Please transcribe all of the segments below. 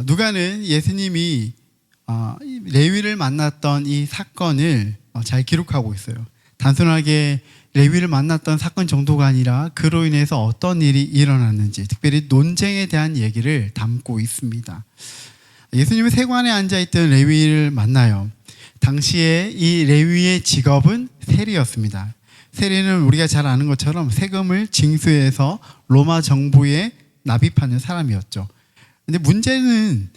누가는 예수님이 레위를 만났던 이 사건을 잘 기록하고 있어요. 단순하게 레위를 만났던 사건 정도가 아니라 그로 인해서 어떤 일이 일어났는지, 특별히 논쟁에 대한 얘기를 담고 있습니다. 예수님은 세관에 앉아있던 레위를 만나요. 당시에 이 레위의 직업은 세리였습니다. 세리는 우리가 잘 아는 것처럼 세금을 징수해서 로마 정부에 납입하는 사람이었죠. 근데 문제는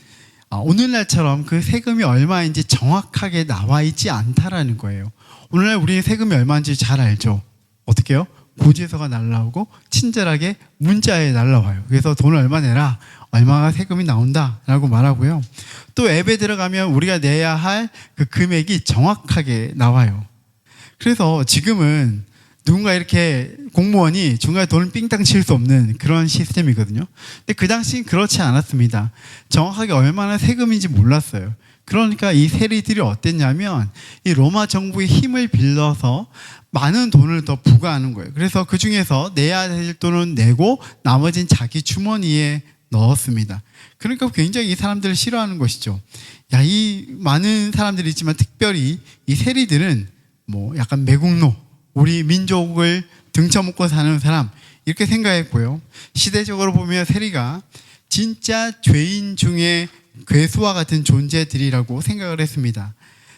오늘날처럼 그 세금이 얼마인지 정확하게 나와 있지 않다라는 거예요. 오늘날 우리 세금이 얼마인지 잘 알죠. 어떻게 해요? 고지서가 날라오고 친절하게 문자에 날라와요. 그래서 돈을 얼마 내라, 얼마가 세금이 나온다라고 말하고요. 또 앱에 들어가면 우리가 내야 할 그 금액이 정확하게 나와요. 그래서 지금은 누군가 이렇게 공무원이 중간에 돈을 삥땅 칠 수 없는 그런 시스템이거든요. 근데 그 당시엔 그렇지 않았습니다. 정확하게 얼마나 세금인지 몰랐어요. 그러니까 이 세리들이 어땠냐면 이 로마 정부의 힘을 빌려서 많은 돈을 더 부과하는 거예요. 그래서 그 중에서 내야 될 돈은 내고 나머지는 자기 주머니에 넣었습니다. 그러니까 굉장히 이 사람들을 싫어하는 것이죠. 야, 이 많은 사람들이 있지만 특별히 이 세리들은 뭐 약간 매국노, 우리 민족을 등쳐먹고 사는 사람, 이렇게 생각했고요. 시대적으로 보면 세리가 진짜 죄인 중에 괴수와 같은 존재들이라고 생각을 했습니다.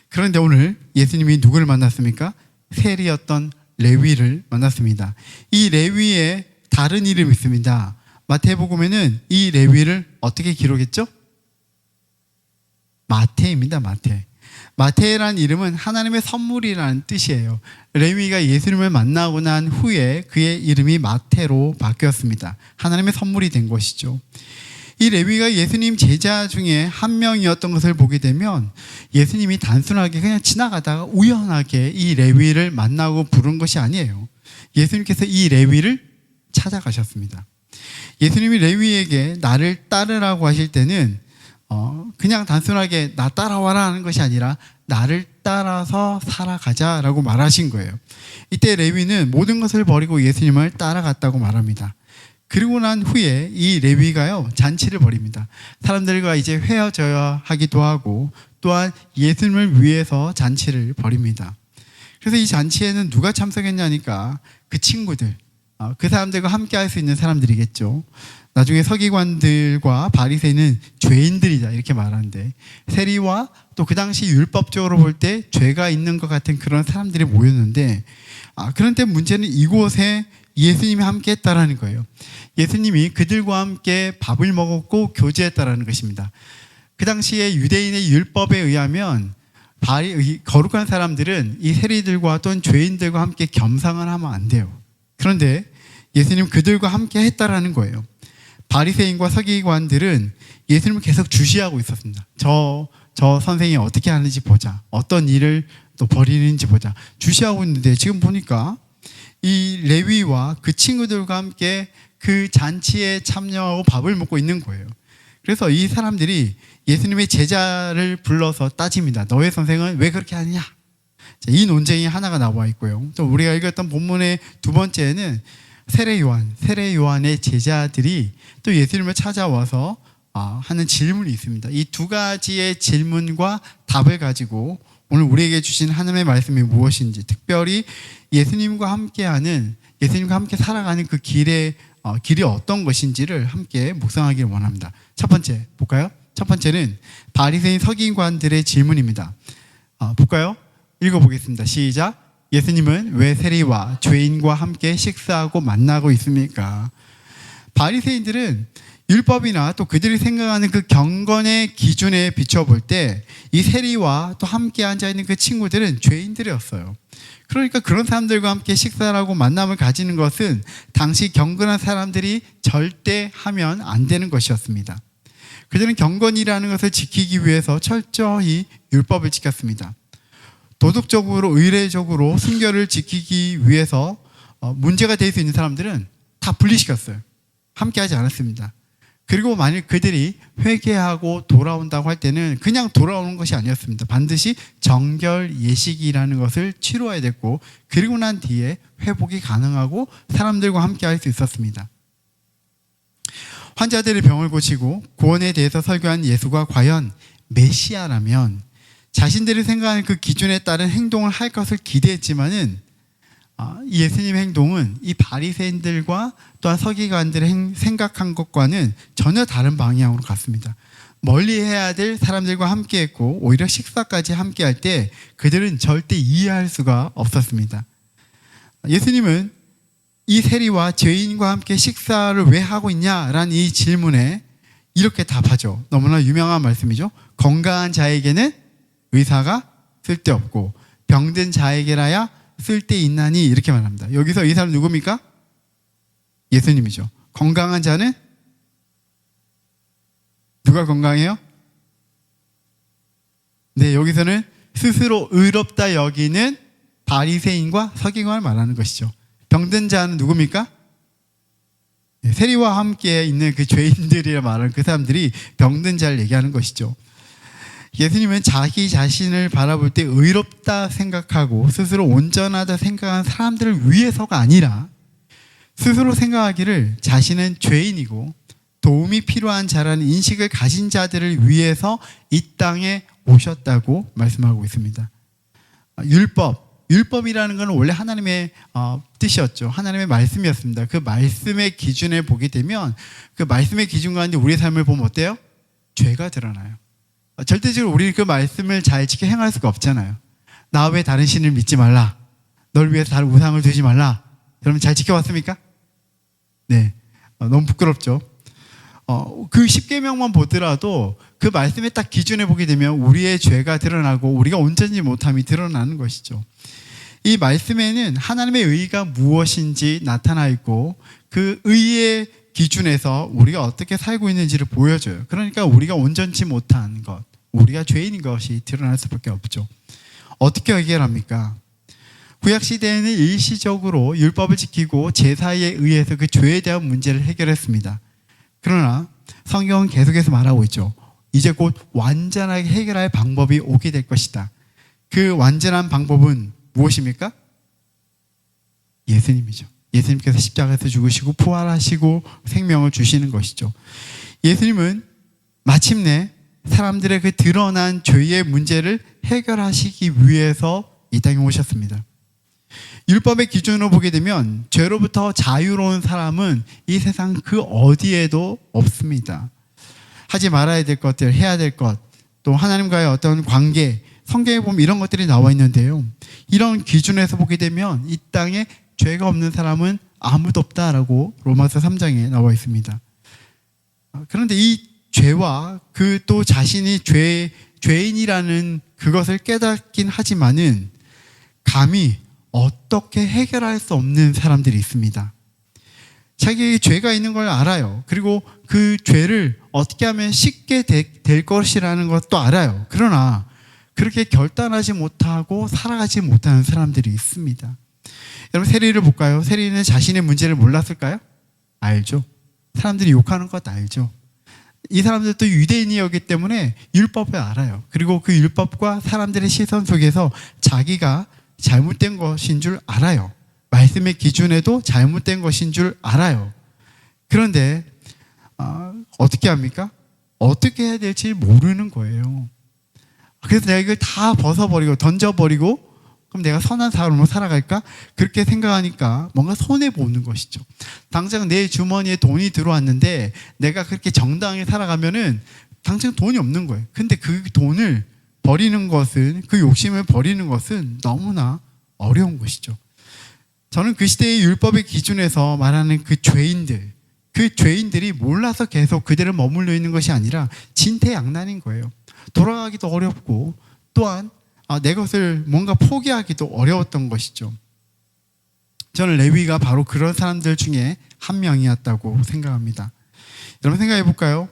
그런데 오늘 예수님이 누구를 만났습니까? 세리였던 레위를 만났습니다. 이 레위의 다른 이름이 있습니다. 마태복음에는 이 레위를 어떻게 기록했죠? 마태입니다. 마태. 마태라는 이름은 하나님의 선물이라는 뜻이에요. 레위가 예수님을 만나고 난 후에 그의 이름이 마태로 바뀌었습니다. 하나님의 선물이 된 것이죠. 이 레위가 예수님 제자 중에 한 명이었던 것을 보게 되면 예수님이 단순하게 그냥 지나가다가 우연하게 이 레위를 만나고 부른 것이 아니에요. 예수님께서 이 레위를 찾아가셨습니다. 예수님이 레위에게 나를 따르라고 하실 때는 그냥 단순하게 나 따라와라 하는 것이 아니라 나를 따라서 살아가자라고 말하신 거예요. 이때 레위는 모든 것을 버리고 예수님을 따라갔다고 말합니다. 그리고 난 후에 이 레위가요, 잔치를 벌입니다. 사람들과 이제 헤어져야 하기도 하고 또한 예수님을 위해서 잔치를 벌입니다. 그래서 이 잔치에는 누가 참석했냐니까 그 친구들, 그 사람들과 함께 할 수 있는 사람들이겠죠. 나중에 서기관들과 바리새인은 죄인들이다 이렇게 말하는데, 세리와 또 그 당시 율법적으로 볼 때 죄가 있는 것 같은 그런 사람들이 모였는데, 그런데 문제는 이곳에 예수님이 함께 했다라는 거예요. 예수님이 그들과 함께 밥을 먹었고 교제했다라는 것입니다. 그 당시에 유대인의 율법에 의하면 거룩한 사람들은 이 세리들과 또는 죄인들과 함께 겸상을 하면 안 돼요. 그런데 예수님 그들과 함께 했다라는 거예요. 바리새인과 서기관들은 예수님을 계속 주시하고 있었습니다. 저 선생이 어떻게 하는지 보자. 어떤 일을 또 벌이는지 보자. 주시하고 있는데 지금 보니까 이 레위와 그 친구들과 함께 그 잔치에 참여하고 밥을 먹고 있는 거예요. 그래서 이 사람들이 예수님의 제자를 불러서 따집니다. 너의 선생은 왜 그렇게 하느냐? 이 논쟁이 하나가 나와 있고요. 또 우리가 읽었던 본문의 두 번째는 세례 요한의 제자들이 또 예수님을 찾아와서 하는 질문이 있습니다. 이 두 가지의 질문과 답을 가지고 오늘 우리에게 주신 하나님의 말씀이 무엇인지, 특별히 예수님과 함께 살아가는 그 길이 어떤 것인지를 함께 묵상하기를 원합니다. 첫 번째 볼까요? 첫 번째는 바리새인 서기관들의 질문입니다. 볼까요? 읽어보겠습니다. 시작. 예수님은 왜 세리와 죄인과 함께 식사하고 만나고 있습니까? 바리새인들은 율법이나 또 그들이 생각하는 그 경건의 기준에 비춰볼 때 이 세리와 또 함께 앉아있는 그 친구들은 죄인들이었어요. 그러니까 그런 사람들과 함께 식사를 하고 만남을 가지는 것은 당시 경건한 사람들이 절대 하면 안 되는 것이었습니다. 그들은 경건이라는 것을 지키기 위해서 철저히 율법을 지켰습니다. 도덕적으로 의례적으로 순결을 지키기 위해서 문제가 될 수 있는 사람들은 다 분리시켰어요. 함께 하지 않았습니다. 그리고 만일 그들이 회개하고 돌아온다고 할 때는 그냥 돌아오는 것이 아니었습니다. 반드시 정결 예식이라는 것을 치루어야 됐고, 그리고 난 뒤에 회복이 가능하고 사람들과 함께 할 수 있었습니다. 환자들의 병을 고치고 구원에 대해서 설교한 예수가 과연 메시아라면 자신들이 생각하는 그 기준에 따른 행동을 할 것을 기대했지만은 예수님의 행동은 이 바리새인들과 또한 서기관들의 생각한 것과는 전혀 다른 방향으로 갔습니다. 멀리 해야 될 사람들과 함께했고 오히려 식사까지 함께할 때 그들은 절대 이해할 수가 없었습니다. 예수님은 이 세리와 죄인과 함께 식사를 왜 하고 있냐라는 이 질문에 이렇게 답하죠. 너무나 유명한 말씀이죠. 건강한 자에게는 의사가 쓸데없고 병든 자에게라야 쓸데있나니, 이렇게 말합니다. 여기서 이 사람 누굽니까? 예수님이죠. 건강한 자는 누가 건강해요? 네, 여기서는 스스로 의롭다 여기는 바리새인과 서기관을 말하는 것이죠. 병든 자는 누굽니까? 네, 세리와 함께 있는 그 죄인들이라 말하는 그 사람들이 병든 자를 얘기하는 것이죠. 예수님은 자기 자신을 바라볼 때 의롭다 생각하고 스스로 온전하다 생각하는 사람들을 위해서가 아니라 스스로 생각하기를 자신은 죄인이고 도움이 필요한 자라는 인식을 가진 자들을 위해서 이 땅에 오셨다고 말씀하고 있습니다. 율법이라는 것은 원래 하나님의 뜻이었죠. 하나님의 말씀이었습니다. 그 말씀의 기준에 보게 되면 그 말씀의 기준 가운데 우리의 삶을 보면 어때요? 죄가 드러나요. 절대적으로 우리는 그 말씀을 잘 지켜 행할 수가 없잖아요. 나 외에 다른 신을 믿지 말라. 널 위해서 다른 우상을 두지 말라. 여러분 잘 지켜왔습니까? 네, 너무 부끄럽죠. 그 10계명만 보더라도 그 말씀의 딱 기준에 보게 되면 우리의 죄가 드러나고 우리가 온전히 못함이 드러나는 것이죠. 이 말씀에는 하나님의 의의가 무엇인지 나타나 있고 그 의의 기준에서 우리가 어떻게 살고 있는지를 보여줘요. 그러니까 우리가 온전치 못한 것, 우리가 죄인인 것이 드러날 수밖에 없죠. 어떻게 해결합니까? 구약시대에는 일시적으로 율법을 지키고 제사에 의해서 그 죄에 대한 문제를 해결했습니다. 그러나 성경은 계속해서 말하고 있죠. 이제 곧 완전하게 해결할 방법이 오게 될 것이다. 그 완전한 방법은 무엇입니까? 예수님이죠. 예수님께서 십자가에서 죽으시고 부활하시고 생명을 주시는 것이죠. 예수님은 마침내 사람들의 그 드러난 죄의 문제를 해결하시기 위해서 이 땅에 오셨습니다. 율법의 기준으로 보게 되면 죄로부터 자유로운 사람은 이 세상 그 어디에도 없습니다. 하지 말아야 될 것들, 해야 될 것, 또 하나님과의 어떤 관계, 성경에 보면 이런 것들이 나와 있는데요. 이런 기준에서 보게 되면 이 땅에 죄가 없는 사람은 아무도 없다라고 로마서 3장에 나와 있습니다. 그런데 이 죄와 그 또 자신이 죄인이라는 그것을 깨닫긴 하지만은 감히 어떻게 해결할 수 없는 사람들이 있습니다. 자기에게 죄가 있는 걸 알아요. 그리고 그 죄를 어떻게 하면 쉽게 될 것이라는 것도 알아요. 그러나 그렇게 결단하지 못하고 살아가지 못하는 사람들이 있습니다. 여러분 세리를 볼까요? 세리는 자신의 문제를 몰랐을까요? 알죠. 사람들이 욕하는 것 알죠. 이 사람들도 유대인이었기 때문에 율법을 알아요. 그리고 그 율법과 사람들의 시선 속에서 자기가 잘못된 것인 줄 알아요. 말씀의 기준에도 잘못된 것인 줄 알아요. 그런데 어떻게 합니까? 어떻게 해야 될지 모르는 거예요. 그래서 내가 이걸 다 벗어버리고 던져버리고 그럼 내가 선한 사람으로 살아갈까? 그렇게 생각하니까 뭔가 손해보는 것이죠. 당장 내 주머니에 돈이 들어왔는데 내가 그렇게 정당하게 살아가면은 당장 돈이 없는 거예요. 근데 그 돈을 버리는 것은, 그 욕심을 버리는 것은 너무나 어려운 것이죠. 저는 그 시대의 율법의 기준에서 말하는 그 죄인들이 몰라서 계속 그대로 머물러 있는 것이 아니라 진퇴양난인 거예요. 돌아가기도 어렵고 또한 내 것을 뭔가 포기하기도 어려웠던 것이죠. 저는 레위가 바로 그런 사람들 중에 한 명이었다고 생각합니다. 여러분 생각해 볼까요?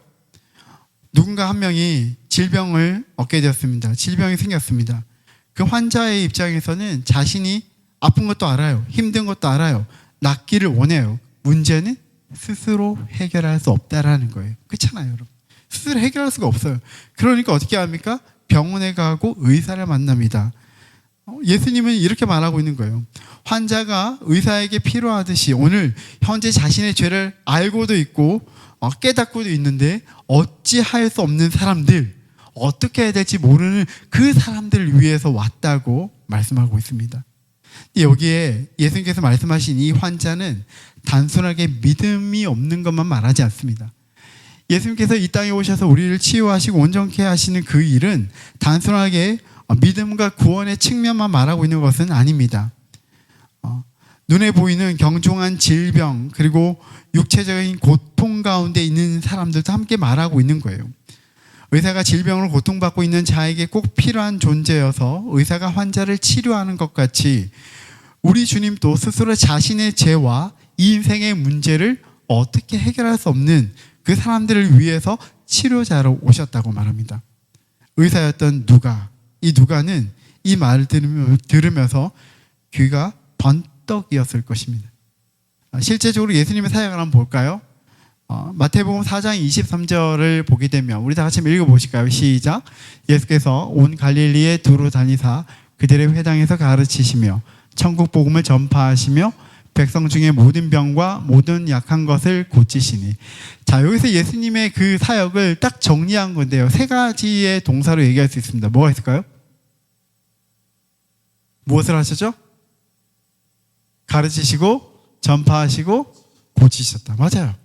누군가 한 명이 질병을 얻게 되었습니다. 질병이 생겼습니다. 그 환자의 입장에서는 자신이 아픈 것도 알아요. 힘든 것도 알아요. 낫기를 원해요. 문제는 스스로 해결할 수 없다라는 거예요. 그렇잖아요, 여러분. 스스로 해결할 수가 없어요. 그러니까 어떻게 합니까? 병원에 가고 의사를 만납니다. 예수님은 이렇게 말하고 있는 거예요. 환자가 의사에게 필요하듯이 오늘 현재 자신의 죄를 알고도 있고 깨닫고도 있는데 어찌할 수 없는 사람들, 어떻게 해야 될지 모르는 그 사람들을 위해서 왔다고 말씀하고 있습니다. 여기에 예수님께서 말씀하신 이 환자는 단순하게 믿음이 없는 것만 말하지 않습니다. 예수님께서 이 땅에 오셔서 우리를 치유하시고 온전케 하시는 그 일은 단순하게 믿음과 구원의 측면만 말하고 있는 것은 아닙니다. 눈에 보이는 경중한 질병 그리고 육체적인 고통 가운데 있는 사람들도 함께 말하고 있는 거예요. 의사가 질병으로 고통받고 있는 자에게 꼭 필요한 존재여서 의사가 환자를 치료하는 것 같이 우리 주님도 스스로 자신의 죄와 이 인생의 문제를 어떻게 해결할 수 없는 그 사람들을 위해서 치료자로 오셨다고 말합니다. 의사였던 누가, 이 누가는 이 말을 들으면서 귀가 번떡이었을 것입니다. 실제적으로 예수님의 사역을 한번 볼까요? 마태복음 4장 23절을 보게 되면 우리 다 같이 한번 읽어보실까요? 시작. 예수께서 온 갈릴리에 두루 다니사 그들의 회당에서 가르치시며 천국 복음을 전파하시며 백성 중에 모든 병과 모든 약한 것을 고치시니. 자, 여기서 예수님의 그 사역을 딱 정리한 건데요. 세 가지의 동사로 얘기할 수 있습니다. 뭐가 있을까요? 무엇을 하셨죠? 가르치시고 전파하시고 고치셨다. 맞아요.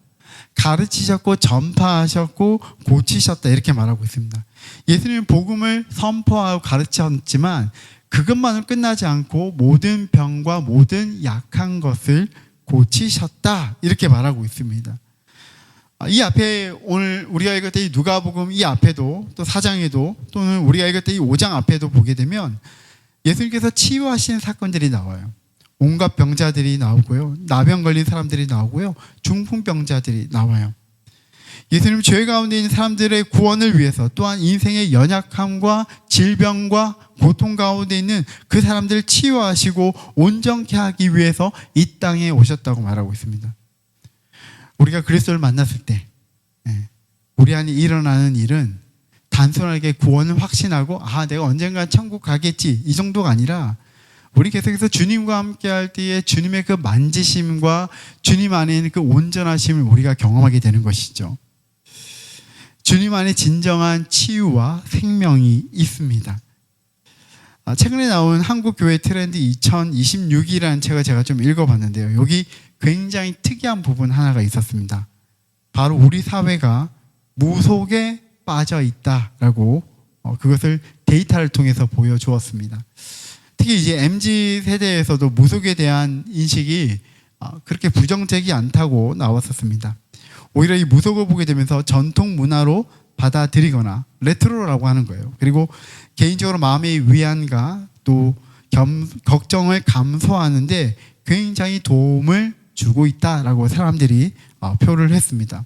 가르치셨고 전파하셨고 고치셨다 이렇게 말하고 있습니다. 예수님은 복음을 선포하고 가르쳤지만 그것만으로 끝나지 않고 모든 병과 모든 약한 것을 고치셨다 이렇게 말하고 있습니다. 이 앞에 오늘 우리가 읽었던 이 누가복음 이 앞에도 또 4장에도 또는 우리가 읽었던 이 5장 앞에도 보게 되면 예수님께서 치유하신 사건들이 나와요. 온갖 병자들이 나오고요. 나병 걸린 사람들이 나오고요. 중풍병자들이 나와요. 예수님 죄 가운데 있는 사람들의 구원을 위해서 또한 인생의 연약함과 질병과 고통 가운데 있는 그 사람들을 치유하시고 온전케 하기 위해서 이 땅에 오셨다고 말하고 있습니다. 우리가 그리스도를 만났을 때 우리 안에 일어나는 일은 단순하게 구원을 확신하고 내가 언젠가 천국 가겠지 이 정도가 아니라 우리 계속해서 주님과 함께 할 때에 주님의 그 만지심과 주님 안에 있는 그 온전하심을 우리가 경험하게 되는 것이죠. 주님 안에 진정한 치유와 생명이 있습니다. 최근에 나온 한국교회 트렌드 2026이라는 책을 제가 좀 읽어봤는데요. 여기 굉장히 특이한 부분 하나가 있었습니다. 바로 우리 사회가 무속에 빠져 있다라고 그것을 데이터를 통해서 보여주었습니다. 특히 이제 MZ세대에서도 무속에 대한 인식이 그렇게 부정적이 않다고 나왔었습니다. 오히려 이 무속을 보게 되면서 전통 문화로 받아들이거나 레트로라고 하는 거예요. 그리고 개인적으로 마음의 위안과 또 걱정을 감소하는데 굉장히 도움을 주고 있다라고 사람들이 표를 했습니다.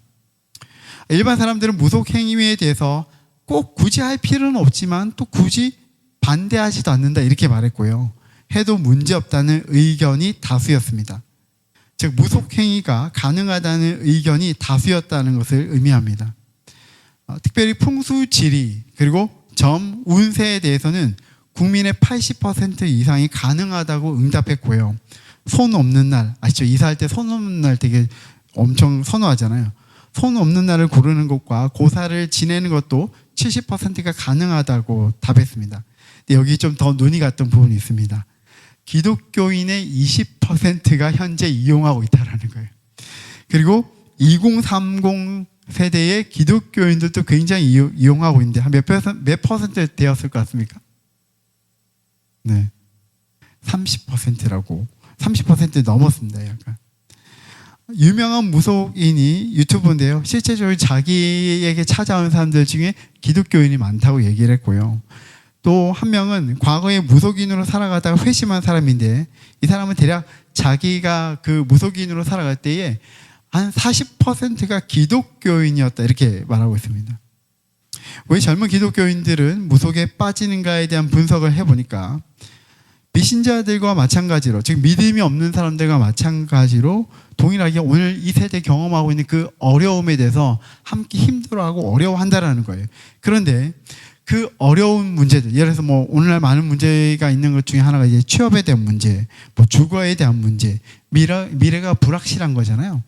일반 사람들은 무속 행위에 대해서 꼭 굳이 할 필요는 없지만 또 굳이 반대하지도 않는다 이렇게 말했고요. 해도 문제없다는 의견이 다수였습니다. 즉 무속 행위가 가능하다는 의견이 다수였다는 것을 의미합니다. 특별히 풍수 지리 그리고 점 운세에 대해서는 국민의 80% 이상이 가능하다고 응답했고요. 손 없는 날 아시죠? 이사할 때 손 없는 날 되게 엄청 선호하잖아요. 손 없는 날을 고르는 것과 고사를 지내는 것도 70%가 가능하다고 답했습니다. 근데 여기 좀 더 눈이 갔던 부분이 있습니다. 기독교인의 20%가 현재 이용하고 있다는 거예요. 그리고 2030 세대의 기독교인들도 굉장히 이용하고 있는데 한 몇 퍼센트 되었을 것 같습니까? 네, 30%라고 30% 넘었습니다. 약간 유명한 무속인이 유튜브인데요. 실제적으로 자기에게 찾아온 사람들 중에 기독교인이 많다고 얘기를 했고요. 또 한 명은 과거에 무속인으로 살아가다가 회심한 사람인데 이 사람은 대략 자기가 그 무속인으로 살아갈 때에 한 40%가 기독교인이었다 이렇게 말하고 있습니다. 왜 젊은 기독교인들은 무속에 빠지는가에 대한 분석을 해보니까 미신자들과 마찬가지로 즉 믿음이 없는 사람들과 마찬가지로 동일하게 오늘 이 세대 경험하고 있는 그 어려움에 대해서 함께 힘들어하고 어려워한다라는 거예요. 그런데 그 어려운 문제들, 예를 들어서 뭐 오늘날 많은 문제가 있는 것 중에 하나가 이제 취업에 대한 문제, 뭐 주거에 대한 문제, 미래가 불확실한 거잖아요.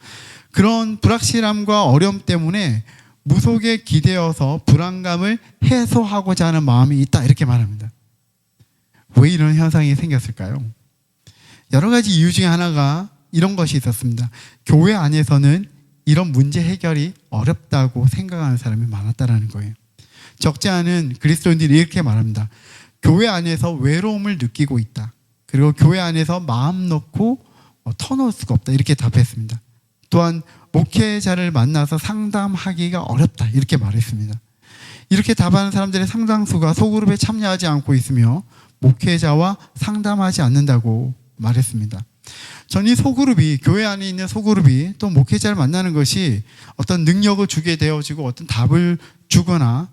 그런 불확실함과 어려움 때문에 무속에 기대어서 불안감을 해소하고자 하는 마음이 있다, 이렇게 말합니다. 왜 이런 현상이 생겼을까요? 여러 가지 이유 중에 하나가 이런 것이 있었습니다. 교회 안에서는 이런 문제 해결이 어렵다고 생각하는 사람이 많았다라는 거예요. 적지 않은 그리스도인들이 이렇게 말합니다. 교회 안에서 외로움을 느끼고 있다. 그리고 교회 안에서 마음 놓고 터놓을 수가 없다, 이렇게 답했습니다. 또한 목회자를 만나서 상담하기가 어렵다, 이렇게 말했습니다. 이렇게 답하는 사람들의 상당수가 소그룹에 참여하지 않고 있으며 목회자와 상담하지 않는다고 말했습니다. 저는 이 소그룹이, 교회 안에 있는 소그룹이 또 목회자를 만나는 것이 어떤 능력을 주게 되어지고 어떤 답을 주거나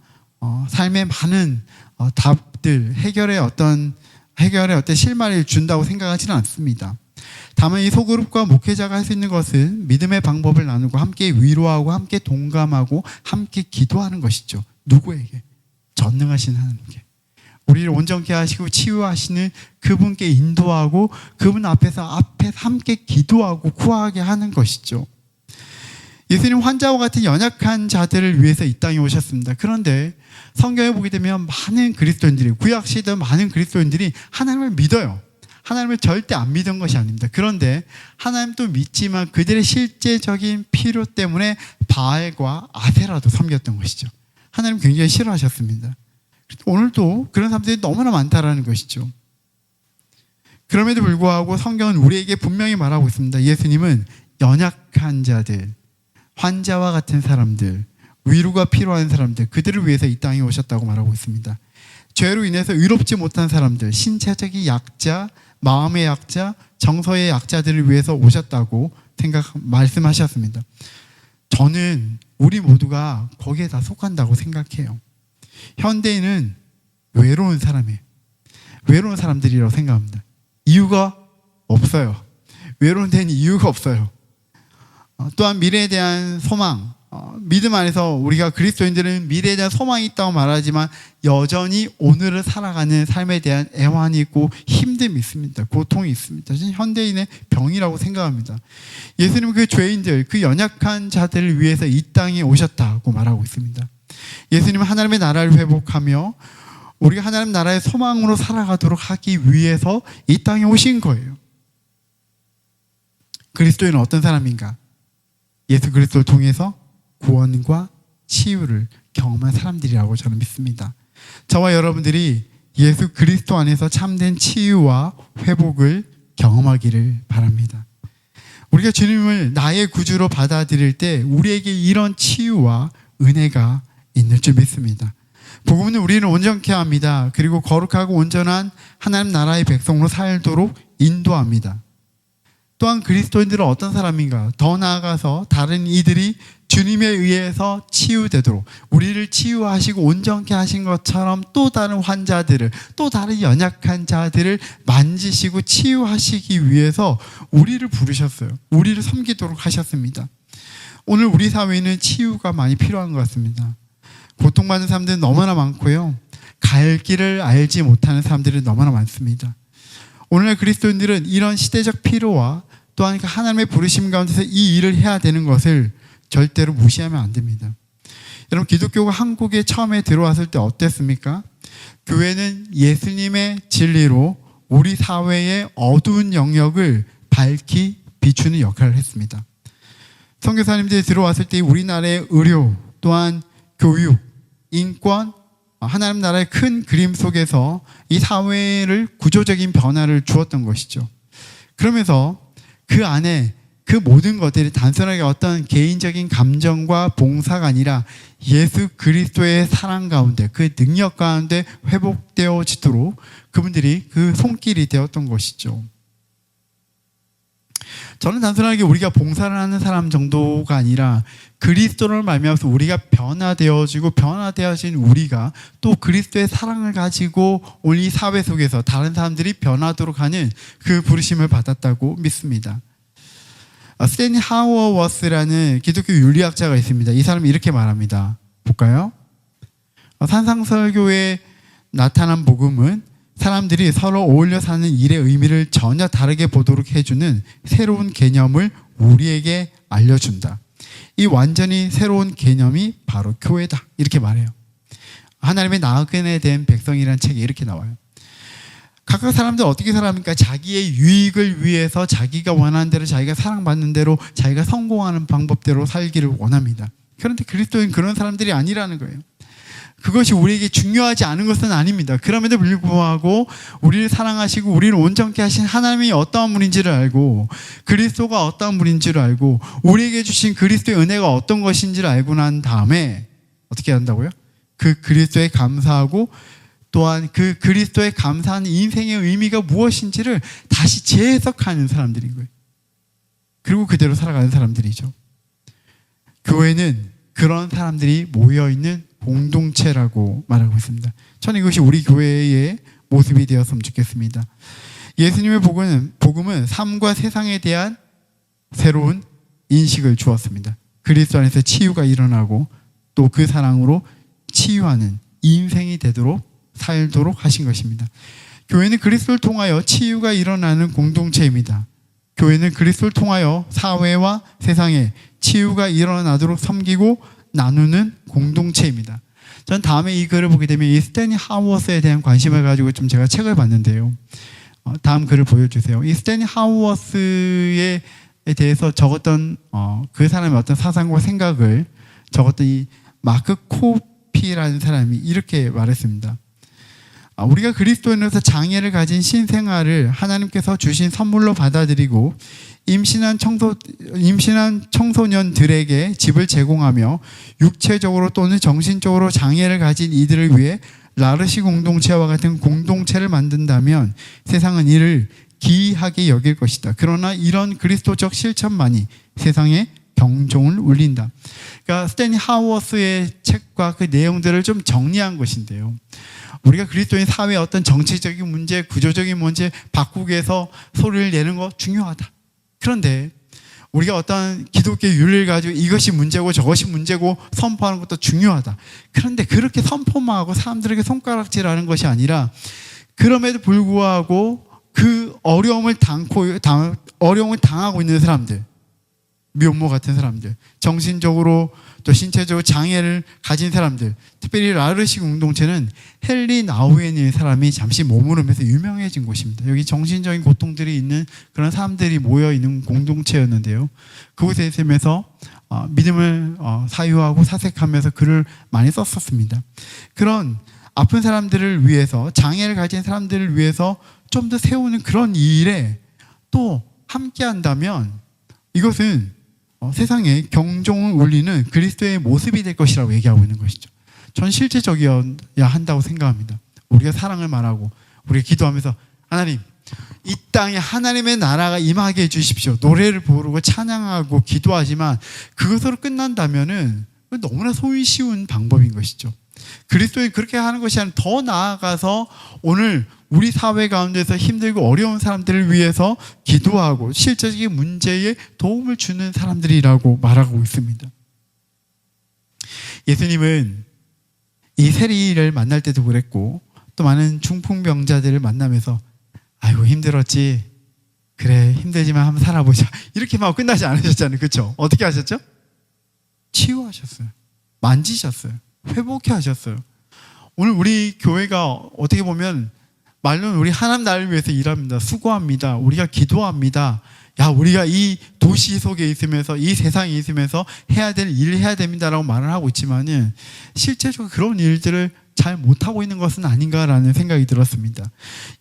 삶의 많은 답들, 해결의 어떤 실마리를 준다고 생각하지는 않습니다. 다만 이 소그룹과 목회자가 할 수 있는 것은 믿음의 방법을 나누고 함께 위로하고 함께 동감하고 함께 기도하는 것이죠. 누구에게? 전능하신 하나님께. 우리를 온전케 하시고 치유하시는 그분께 인도하고 그분 앞에서 함께 기도하고 구하게 하는 것이죠. 예수님 환자와 같은 연약한 자들을 위해서 이 땅에 오셨습니다. 그런데 성경에 보게 되면 많은 그리스도인들이, 구약시대 많은 그리스도인들이 하나님을 믿어요. 하나님을 절대 안 믿은 것이 아닙니다. 그런데 하나님도 믿지만 그들의 실제적인 필요 때문에 바알과 아세라도 섬겼던 것이죠. 하나님 굉장히 싫어하셨습니다. 오늘도 그런 사람들이 너무나 많다라는 것이죠. 그럼에도 불구하고 성경은 우리에게 분명히 말하고 있습니다. 예수님은 연약한 자들, 환자와 같은 사람들, 위로가 필요한 사람들, 그들을 위해서 이 땅에 오셨다고 말하고 있습니다. 죄로 인해서 의롭지 못한 사람들, 신체적인 약자, 마음의 약자, 정서의 약자들을 위해서 오셨다고 말씀하셨습니다. 저는 우리 모두가 거기에 다 속한다고 생각해요. 현대인은 외로운 사람들이라고 생각합니다. 이유가 없어요. 외로운 데는 이유가 없어요. 또한 미래에 대한 소망, 믿음 안에서 우리가 그리스도인들은 미래에 대한 소망이 있다고 말하지만 여전히 오늘을 살아가는 삶에 대한 애환이 있고 힘듦이 있습니다. 고통이 있습니다. 현대인의 병이라고 생각합니다. 예수님은 그 죄인들, 그 연약한 자들을 위해서 이 땅에 오셨다고 말하고 있습니다. 예수님은 하나님의 나라를 회복하며 우리가 하나님 나라의 소망으로 살아가도록 하기 위해서 이 땅에 오신 거예요. 그리스도인은 어떤 사람인가? 예수 그리스도를 통해서 구원과 치유를 경험한 사람들이라고 저는 믿습니다. 저와 여러분들이 예수 그리스도 안에서 참된 치유와 회복을 경험하기를 바랍니다. 우리가 주님을 나의 구주로 받아들일 때 우리에게 이런 치유와 은혜가 있는 줄 믿습니다. 복음은 우리는 온전케 합니다. 그리고 거룩하고 온전한 하나님 나라의 백성으로 살도록 인도합니다. 또한 그리스도인들은 어떤 사람인가? 더 나아가서 다른 이들이 주님에 의해서 치유되도록 우리를 치유하시고 온전케 하신 것처럼 또 다른 환자들을, 또 다른 연약한 자들을 만지시고 치유하시기 위해서 우리를 부르셨어요. 우리를 섬기도록 하셨습니다. 오늘 우리 사회에는 치유가 많이 필요한 것 같습니다. 고통받는 사람들은 너무나 많고요. 갈 길을 알지 못하는 사람들이 너무나 많습니다. 오늘날 그리스도인들은 이런 시대적 필요와 또한 하나님의 부르심 가운데서 이 일을 해야 되는 것을 절대로 무시하면 안 됩니다. 여러분, 기독교가 한국에 처음에 들어왔을 때 어땠습니까? 교회는 예수님의 진리로 우리 사회의 어두운 영역을 밝히 비추는 역할을 했습니다. 선교사님들이 들어왔을 때 우리나라의 의료, 또한 교육, 인권, 하나님 나라의 큰 그림 속에서 이 사회를 구조적인 변화를 주었던 것이죠. 그러면서 그 안에 그 모든 것들이 단순하게 어떤 개인적인 감정과 봉사가 아니라 예수 그리스도의 사랑 가운데, 그 능력 가운데 회복되어지도록 그분들이 그 손길이 되었던 것이죠. 저는 단순하게 우리가 봉사를 하는 사람 정도가 아니라 그리스도를 말미암아서 우리가 변화되어진 우리가 또 그리스도의 사랑을 가지고 오늘 이 사회 속에서 다른 사람들이 변화하도록 하는 그 부르심을 받았다고 믿습니다. 스탠리 하워워스라는 기독교 윤리학자가 있습니다. 이 사람이 이렇게 말합니다. 볼까요? 산상설교에 나타난 복음은 사람들이 서로 어울려 사는 일의 의미를 전혀 다르게 보도록 해주는 새로운 개념을 우리에게 알려준다. 이 완전히 새로운 개념이 바로 교회다. 이렇게 말해요. 하나님의 나그네 된 백성이라는 책에 이렇게 나와요. 각각 사람들 어떻게 살아갑니까? 자기의 유익을 위해서 자기가 원하는 대로, 자기가 사랑받는 대로, 자기가 성공하는 방법대로 살기를 원합니다. 그런데 그리스도인 그런 사람들이 아니라는 거예요. 그것이 우리에게 중요하지 않은 것은 아닙니다. 그럼에도 불구하고 우리를 사랑하시고 우리를 온전케 하신 하나님이 어떠한 분인지를 알고, 그리스도가 어떠한 분인지를 알고, 우리에게 주신 그리스도의 은혜가 어떤 것인지를 알고 난 다음에 어떻게 한다고요? 그 그리스도에 감사하고, 또한 그 그리스도에 감사하는 인생의 의미가 무엇인지를 다시 재해석하는 사람들인 거예요. 그리고 그대로 살아가는 사람들이죠. 교회는 그런 사람들이 모여있는 공동체라고 말하고 있습니다. 저는 이것이 우리 교회의 모습이 되었으면 좋겠습니다. 예수님의 복음은 삶과 세상에 대한 새로운 인식을 주었습니다. 그리스도 안에서 치유가 일어나고 또 그 사랑으로 치유하는 인생이 되도록 살도록 하신 것입니다. 교회는 그리스도를 통하여 치유가 일어나는 공동체입니다. 교회는 그리스도를 통하여 사회와 세상에 치유가 일어나도록 섬기고 나누는 공동체입니다. 전 다음에 이 글을 보게 되면 이 스탠리 하우어스에 대한 관심을 가지고 좀 제가 책을 봤는데요. 다음 글을 보여주세요. 이 스탠리 하우어스에 대해서 적었던 그 사람의 어떤 사상과 생각을 적었던 이 마크 코피라는 사람이 이렇게 말했습니다. 우리가 그리스도인으로서 장애를 가진 신생아를 하나님께서 주신 선물로 받아들이고 임신한 청소년들에게 집을 제공하며 육체적으로 또는 정신적으로 장애를 가진 이들을 위해 라르시 공동체와 같은 공동체를 만든다면 세상은 이를 기이하게 여길 것이다. 그러나 이런 그리스도적 실천만이 세상에 경종을 울린다. 그러니까 스탠리 하우어스의 책과 그 내용들을 좀 정리한 것인데요. 우리가 그리스도인 사회의 어떤 정치적인 문제, 구조적인 문제 바꾸기 위해서 소리를 내는 거 중요하다. 그런데 우리가 어떤 기독교의 윤리를 가지고 이것이 문제고 저것이 문제고 선포하는 것도 중요하다. 그런데 그렇게 선포만 하고 사람들에게 손가락질하는 것이 아니라 그럼에도 불구하고 그 어려움을 당하고 있는 사람들, 미혼모 같은 사람들, 정신적으로 또 신체적으로 장애를 가진 사람들, 특별히 라르시 공동체는 헨리 나우엔이라는 사람이 잠시 머무르면서 유명해진 곳입니다. 여기 정신적인 고통들이 있는 그런 사람들이 모여있는 공동체였는데요. 그곳에 있으면서 믿음을 사유하고 사색하면서 글을 많이 썼었습니다. 그런 아픈 사람들을 위해서, 장애를 가진 사람들을 위해서 좀 더 세우는 그런 일에 또 함께 한다면 이것은 세상에 경종을 울리는 그리스도의 모습이 될 것이라고 얘기하고 있는 것이죠. 전 실제적이어야 한다고 생각합니다. 우리가 사랑을 말하고 우리가 기도하면서 하나님, 이 땅에 하나님의 나라가 임하게 해주십시오. 노래를 부르고 찬양하고 기도하지만 그것으로 끝난다면은 너무나 손이 쉬운 방법인 것이죠. 그리스도인 그렇게 하는 것이 아니라 더 나아가서 오늘 우리 사회 가운데서 힘들고 어려운 사람들을 위해서 기도하고 실제적인 문제에 도움을 주는 사람들이라고 말하고 있습니다. 예수님은 이 세리를 만날 때도 그랬고 또 많은 중풍병자들을 만나면서 아이고 힘들었지, 그래 힘들지만 한번 살아보자, 이렇게 막 끝나지 않으셨잖아요. 그렇죠? 어떻게 하셨죠? 치유하셨어요. 만지셨어요. 회복해 하셨어요. 오늘 우리 교회가 어떻게 보면 말로는 우리 하나님 나라를 위해서 일합니다. 수고합니다. 우리가 기도합니다. 우리가 이 도시 속에 있으면서 이 세상에 있으면서 해야 될 일을 해야 됩니다라고 말을 하고 있지만은 실제적으로 그런 일들을 잘 못하고 있는 것은 아닌가라는 생각이 들었습니다.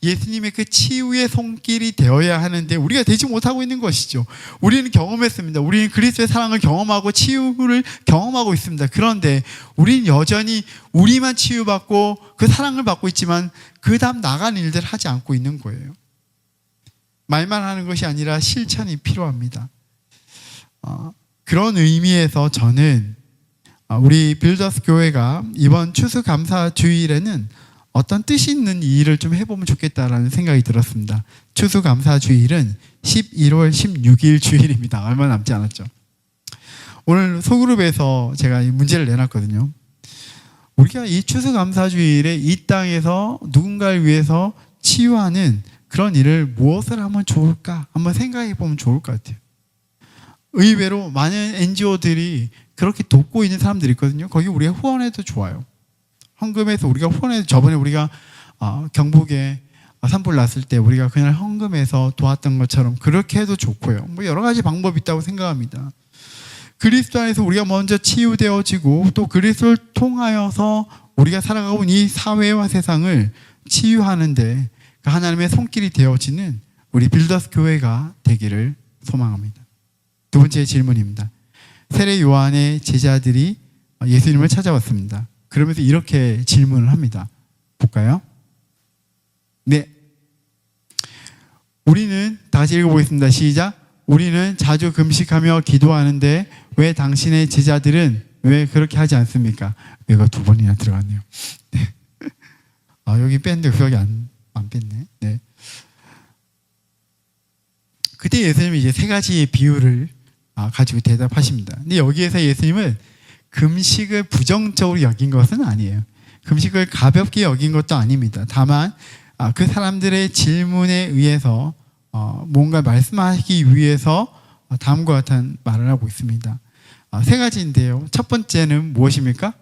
예수님의 그 치유의 손길이 되어야 하는데 우리가 되지 못하고 있는 것이죠. 우리는 경험했습니다. 우리는 그리스도의 사랑을 경험하고 치유를 경험하고 있습니다. 그런데 우리는 여전히 우리만 치유받고 그 사랑을 받고 있지만 그 다음 나간 일들을 하지 않고 있는 거예요. 말만 하는 것이 아니라 실천이 필요합니다. 그런 의미에서 저는 우리 빌더스 교회가 이번 추수감사주일에는 어떤 뜻이 있는 일을 좀 해보면 좋겠다라는 생각이 들었습니다. 추수감사주일은 11월 16일 주일입니다. 얼마 남지 않았죠. 오늘 소그룹에서 제가 이 문제를 내놨거든요. 우리가 이 추수감사주일에 이 땅에서 누군가를 위해서 치유하는 그런 일을 무엇을 하면 좋을까? 한번 생각해 보면 좋을 것 같아요. 의외로 많은 NGO들이 그렇게 돕고 있는 사람들이 있거든요. 거기 우리가 후원해도 좋아요. 헌금해서 우리가 후원해도, 저번에 우리가 경북에 산불 났을 때 우리가 그날 헌금해서 도왔던 것처럼 그렇게 해도 좋고요. 뭐 여러 가지 방법이 있다고 생각합니다. 그리스도 안에서 우리가 먼저 치유되어지고 또 그리스도를 통하여서 우리가 살아가고 있는 이 사회와 세상을 치유하는데 하나님의 손길이 되어지는 우리 빌더스 교회가 되기를 소망합니다. 두 번째 질문입니다. 세례 요한의 제자들이 예수님을 찾아왔습니다. 그러면서 이렇게 질문을 합니다. 볼까요? 네. 우리는, 다시 읽어보겠습니다. 시작. 우리는 자주 금식하며 기도하는데 왜 당신의 제자들은 왜 그렇게 하지 않습니까? 이거 두 번이나 들어갔네요. 네. 여기 뺐는데 기억이 안 뺐네. 네. 그때 예수님이 이제 세 가지의 비유를 가지고 대답하십니다. 근데 여기에서 예수님은 금식을 부정적으로 여긴 것은 아니에요. 금식을 가볍게 여긴 것도 아닙니다. 다만 그 사람들의 질문에 의해서 뭔가 말씀하시기 위해서 다음과 같은 말을 하고 있습니다. 세 가지인데요. 첫 번째는 무엇입니까?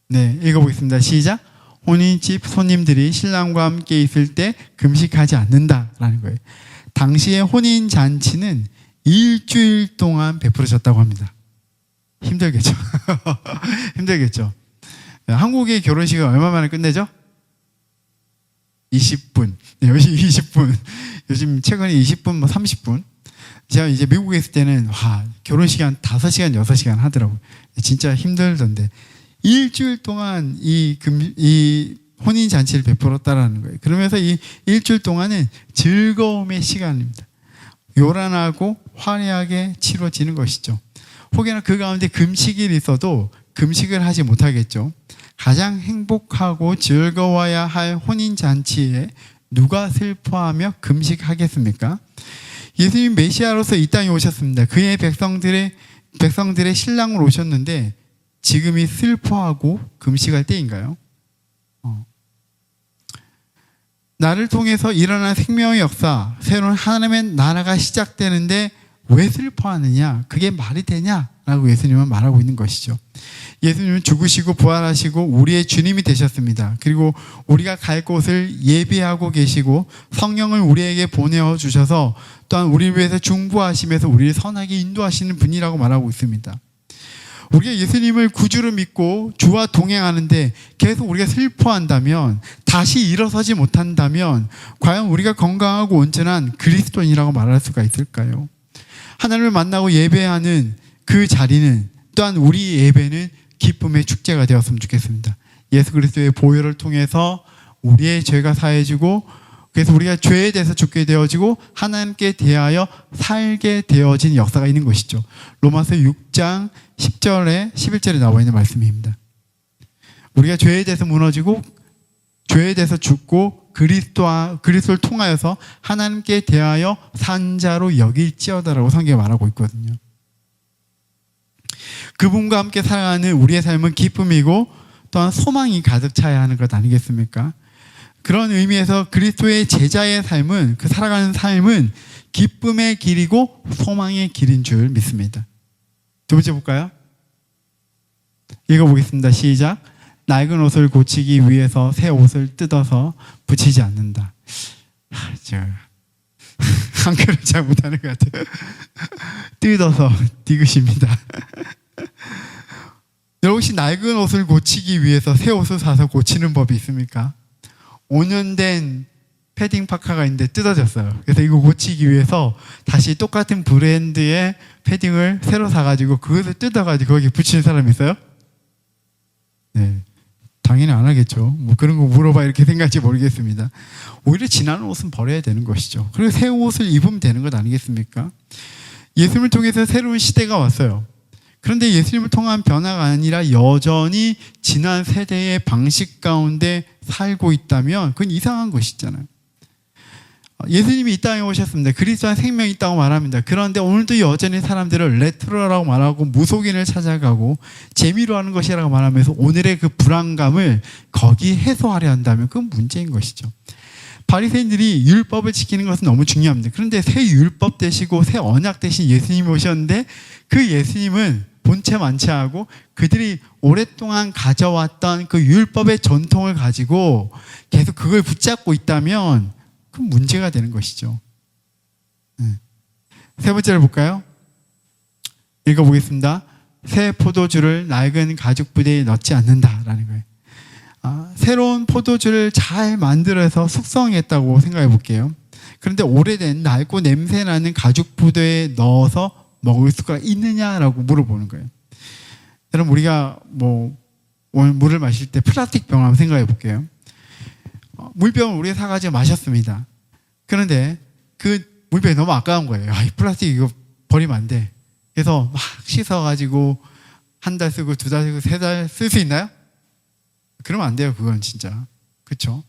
네, 읽어보겠습니다. 시작. 혼인집 손님들이 신랑과 함께 있을 때 금식하지 않는다라는 거예요. 당시의 혼인 잔치는 일주일 동안 베풀어졌다고 합니다. 힘들겠죠? 힘들겠죠? 한국의 결혼식은 얼마 만에 끝내죠? 20분. 네, 요즘 20분. 요즘 최근에 20분, 30분. 제가 이제 미국에 있을 때는, 결혼식이 한 5시간, 6시간 하더라고요. 진짜 힘들던데. 일주일 동안 이 혼인잔치를 베풀었다라는 거예요. 그러면서 이 일주일 동안은 즐거움의 시간입니다. 요란하고 화려하게 치러지는 것이죠. 혹여나 그 가운데 금식일이 있어도 금식을 하지 못하겠죠. 가장 행복하고 즐거워야 할 혼인잔치에 누가 슬퍼하며 금식하겠습니까? 예수님 메시아로서 이 땅에 오셨습니다. 그의 백성들의 신랑으로 오셨는데 지금이 슬퍼하고 금식할 때인가요? 나를 통해서 일어난 생명의 역사, 새로운 하나님의 나라가 시작되는데 왜 슬퍼하느냐? 그게 말이 되냐? 라고 예수님은 말하고 있는 것이죠. 예수님은 죽으시고 부활하시고 우리의 주님이 되셨습니다. 그리고 우리가 갈 곳을 예비하고 계시고 성령을 우리에게 보내어 주셔서 또한 우리를 위해서 중보하시면서 우리를 선하게 인도하시는 분이라고 말하고 있습니다. 우리가 예수님을 구주로 믿고 주와 동행하는데 계속 우리가 슬퍼한다면, 다시 일어서지 못한다면 과연 우리가 건강하고 온전한 그리스도인이라고 말할 수가 있을까요? 하나님을 만나고 예배하는 그 자리는, 또한 우리 예배는 기쁨의 축제가 되었으면 좋겠습니다. 예수 그리스도의 보혈을 통해서 우리의 죄가 사해지고, 그래서 우리가 죄에 대해서 죽게 되어지고 하나님께 대하여 살게 되어진 역사가 있는 것이죠. 로마서 6장 10절에 11절에 나와 있는 말씀입니다. 우리가 죄에 대해서 무너지고 죄에 대해서 죽고 그리스도를 통하여서 하나님께 대하여 산 자로 여길지어다라고 성경에 말하고 있거든요. 그분과 함께 살아가는 우리의 삶은 기쁨이고 또한 소망이 가득 차야 하는 것 아니겠습니까? 그런 의미에서 그리스도의 제자의 삶은, 그 살아가는 삶은 기쁨의 길이고 소망의 길인 줄 믿습니다. 두 번째 볼까요? 읽어보겠습니다. 시작. 낡은 옷을 고치기 위해서 새 옷을 뜯어서 붙이지 않는다. 한글을 잘 못하는 것 같아요. 뜯어서 디귿입니다. 여러분, 혹시 낡은 옷을 고치기 위해서 새 옷을 사서 고치는 법이 있습니까? 5년 된 패딩 파카가 있는데 뜯어졌어요. 그래서 이거 고치기 위해서 다시 똑같은 브랜드의 패딩을 새로 사가지고 그것을 뜯어가지고 거기에 붙이는 사람이 있어요? 네, 당연히 안 하겠죠. 뭐 그런 거 물어봐 이렇게 생각할지 모르겠습니다. 오히려 지난 옷은 버려야 되는 것이죠. 그리고 새 옷을 입으면 되는 것 아니겠습니까? 예수님을 통해서 새로운 시대가 왔어요. 그런데 예수님을 통한 변화가 아니라 여전히 지난 세대의 방식 가운데 살고 있다면 그건 이상한 것이잖아요. 예수님이 이 땅에 오셨습니다. 그리스도 안에 생명이 있다고 말합니다. 그런데 오늘도 여전히 사람들을 레트로라고 말하고 무속인을 찾아가고 재미로 하는 것이라고 말하면서 오늘의 그 불안감을 거기 해소하려 한다면 그건 문제인 것이죠. 바리새인들이 율법을 지키는 것은 너무 중요합니다. 그런데 새 율법 되시고 새 언약 되신 예수님이 오셨는데 그 예수님은 본체 만체하고 그들이 오랫동안 가져왔던 그 율법의 전통을 가지고 계속 그걸 붙잡고 있다면 그건 문제가 되는 것이죠. 세 번째를 볼까요? 읽어보겠습니다. 새 포도주를 낡은 가죽 부대에 넣지 않는다라는 거예요. 새로운 포도주를 잘 만들어서 숙성했다고 생각해 볼게요. 그런데 오래된 낡고 냄새나는 가죽 부대에 넣어서 먹을 수가 있느냐라고 물어보는 거예요. 여러분, 우리가 오늘 물을 마실 때 플라스틱 병을 한번 생각해 볼게요. 물병을 우리가 사가지고 마셨습니다. 그런데 그 물병이 너무 아까운 거예요. 이 플라스틱 이거 버리면 안 돼. 그래서 막 씻어가지고 한 달 쓰고 두 달 쓰고 세 달 쓸 수 있나요? 그러면 안 돼요. 그건 진짜. 그렇죠?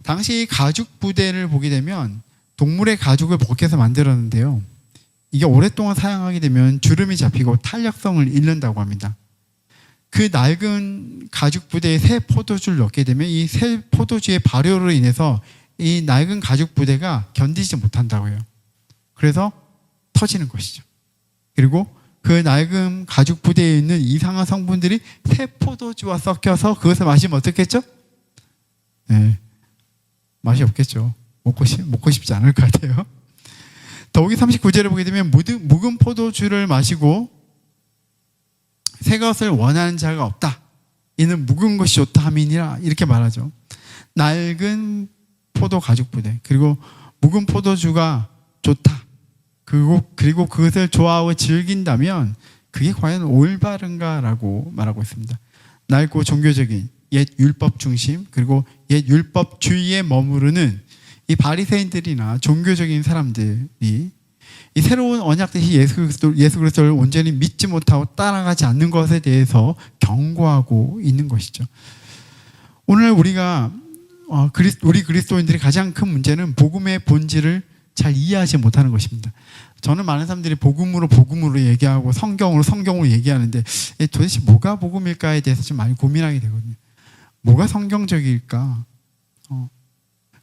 당시 가죽 부대를 보게 되면 동물의 가죽을 벗겨서 만들었는데요. 이게 오랫동안 사용하게 되면 주름이 잡히고 탄력성을 잃는다고 합니다. 그 낡은 가죽 부대에 새 포도주를 넣게 되면 이 새 포도주의 발효로 인해서 이 낡은 가죽 부대가 견디지 못한다고 해요. 그래서 터지는 것이죠. 그리고 그 낡은 가죽 부대에 있는 이상한 성분들이 새 포도주와 섞여서 그것을 마시면 어떻겠죠? 네, 맛이 없겠죠. 먹고 싶지 않을 것 같아요. 더욱이 39절을 보게 되면 묵은 포도주를 마시고 새 것을 원하는 자가 없다. 이는 묵은 것이 좋다 함이니라 이렇게 말하죠. 낡은 포도 가죽 부대 그리고 묵은 포도주가 좋다. 그리고 그것을 좋아하고 즐긴다면 그게 과연 올바른가라고 말하고 있습니다. 낡고 종교적인 옛 율법 중심 그리고 옛 율법주의에 머무르는 이 바리새인들이나 종교적인 사람들이 이 새로운 언약 대신 예수 그리스도를 온전히 믿지 못하고 따라가지 않는 것에 대해서 경고하고 있는 것이죠. 오늘 우리 그리스도인들이 가장 큰 문제는 복음의 본질을 잘 이해하지 못하는 것입니다. 저는 많은 사람들이 복음으로 얘기하고 성경으로 얘기하는데 도대체 뭐가 복음일까에 대해서 좀 많이 고민하게 되거든요. 뭐가 성경적일까?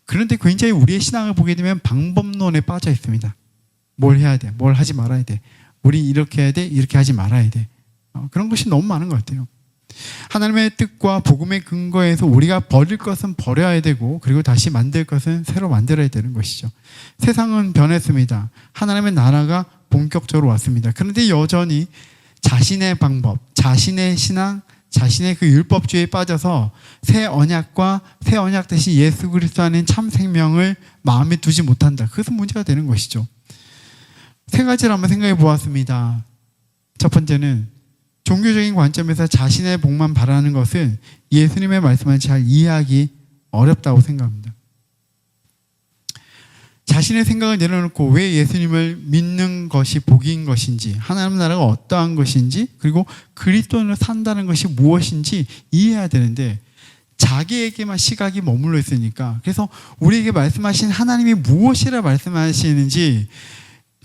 그런데 굉장히 우리의 신앙을 보게 되면 방법론에 빠져 있습니다. 뭘 해야 돼? 뭘 하지 말아야 돼? 우리 이렇게 해야 돼? 이렇게 하지 말아야 돼? 그런 것이 너무 많은 것 같아요. 하나님의 뜻과 복음의 근거에서 우리가 버릴 것은 버려야 되고 그리고 다시 만들 것은 새로 만들어야 되는 것이죠. 세상은 변했습니다. 하나님의 나라가 본격적으로 왔습니다. 그런데 여전히 자신의 방법, 자신의 신앙, 자신의 그 율법주의에 빠져서 새 언약 대신 예수 그리스도 안에 참 생명을 마음에 두지 못한다. 그것은 문제가 되는 것이죠. 세 가지를 한번 생각해 보았습니다. 첫 번째는 종교적인 관점에서 자신의 복만 바라는 것은 예수님의 말씀을 잘 이해하기 어렵다고 생각합니다. 자신의 생각을 내려놓고 왜 예수님을 믿는 것이 복인 것인지, 하나님 나라가 어떠한 것인지, 그리고 그리스도인으로 산다는 것이 무엇인지 이해해야 되는데 자기에게만 시각이 머물러 있으니까, 그래서 우리에게 말씀하신 하나님이 무엇이라 말씀하시는지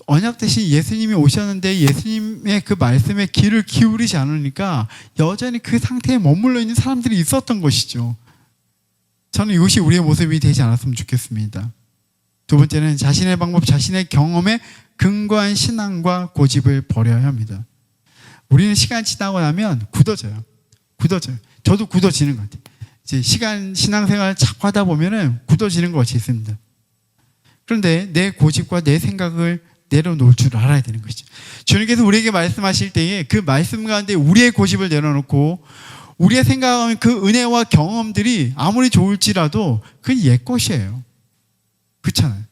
언약 대신 예수님이 오셨는데 예수님의 그 말씀에 귀를 기울이지 않으니까 여전히 그 상태에 머물러 있는 사람들이 있었던 것이죠. 저는 이것이 우리의 모습이 되지 않았으면 좋겠습니다. 두 번째는 자신의 방법, 자신의 경험에 근거한 신앙과 고집을 버려야 합니다. 우리는 시간 지나고 나면 굳어져요. 저도 굳어지는 것 같아요. 이제 신앙생활 자꾸 하다 보면은 굳어지는 것이 있습니다. 그런데 내 고집과 내 생각을 내려놓을 줄 알아야 되는 것이죠. 주님께서 우리에게 말씀하실 때에 그 말씀 가운데 우리의 고집을 내려놓고 우리의 생각하는 그 은혜와 경험들이 아무리 좋을지라도 그건 옛 것이에요. 그렇잖아요.